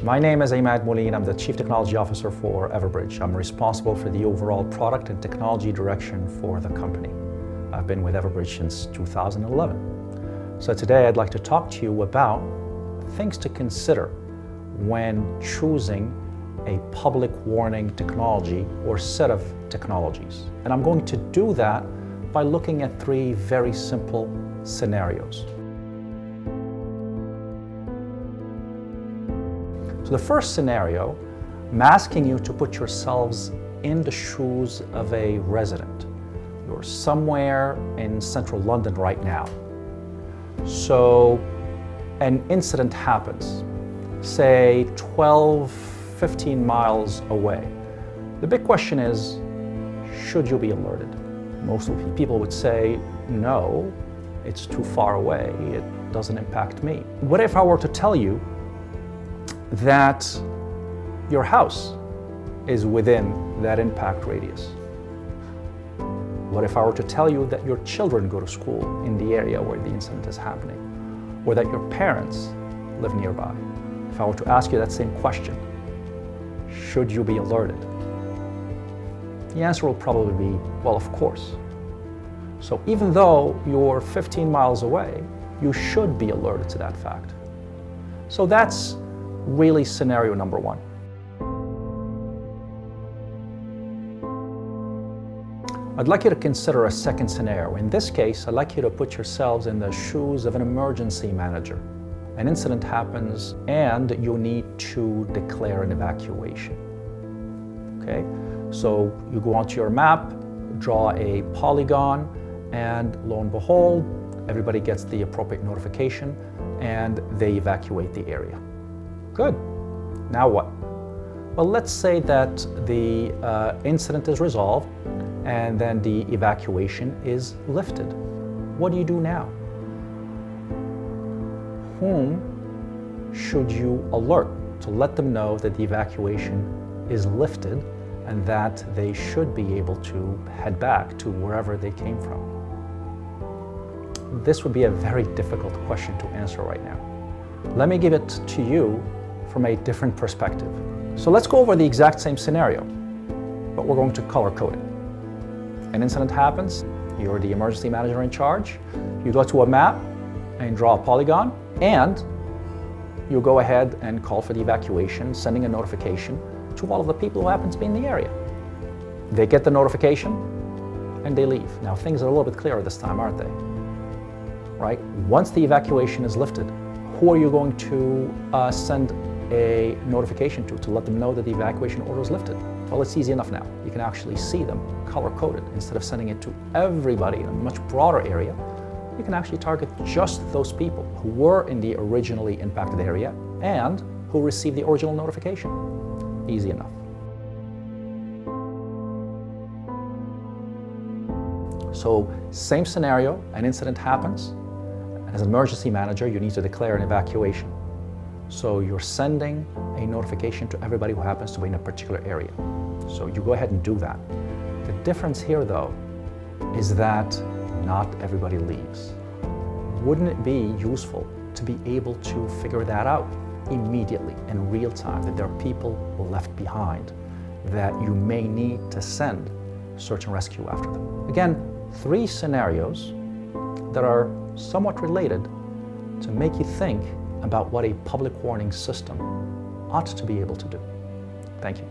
My name is Imad Mouline. I'm the Chief Technology Officer for Everbridge. I'm responsible for the overall product and technology direction for the company. I've been with Everbridge since 2011. So today I'd like to talk to you about things to consider when choosing a public warning technology or set of technologies. And I'm going to do that by looking at three very simple scenarios. So the first scenario, I'm asking you to put yourselves in the shoes of a resident. You're somewhere in central London right now. So an incident happens, say 12, 15 miles away. The big question is, should you be alerted? Most people would say, no, it's too far away, it doesn't impact me. What if I were to tell you that your house is within that impact radius? What if I were to tell you that your children go to school in the area where the incident is happening, or that your parents live nearby? If I were to ask you that same question, should you be alerted? The answer will probably be, well, of course. So even though you're 15 miles away, you should be alerted to that fact. So that's really scenario number one. I'd like you to consider a second scenario. In this case, I'd like you to put yourselves in the shoes of an emergency manager. An incident happens and you need to declare an evacuation. Okay? So you go onto your map, draw a polygon, and lo and behold, everybody gets the appropriate notification and they evacuate the area. Good. Now what? Well, let's say that the incident is resolved and then the evacuation is lifted. What do you do now? Whom should you alert to let them know that the evacuation is lifted and that they should be able to head back to wherever they came from? This would be a very difficult question to answer right now. Let me give it to you from a different perspective. So let's go over the exact same scenario, but we're going to color code it. An incident happens, you're the emergency manager in charge, you go to a map and draw a polygon, and you go ahead and call for the evacuation, sending a notification to all of the people who happen to be in the area. They get the notification and they leave. Now things are a little bit clearer this time, aren't they? Right? Once the evacuation is lifted, who are you going to send a notification to let them know that the evacuation order is lifted? Well, it's easy enough now. You can actually see them color-coded. Instead of sending it to everybody in a much broader area, you can actually target just those people who were in the originally impacted area and who received the original notification. Easy enough. So, same scenario, an incident happens. As an emergency manager, you need to declare an evacuation. So you're sending a notification to everybody who happens to be in a particular area. So you go ahead and do that. The difference here, though, is that not everybody leaves. Wouldn't it be useful to be able to figure that out immediately, in real time, that there are people left behind that you may need to send search and rescue after them? Again, three scenarios that are somewhat related to make you think about what a public warning system ought to be able to do. Thank you.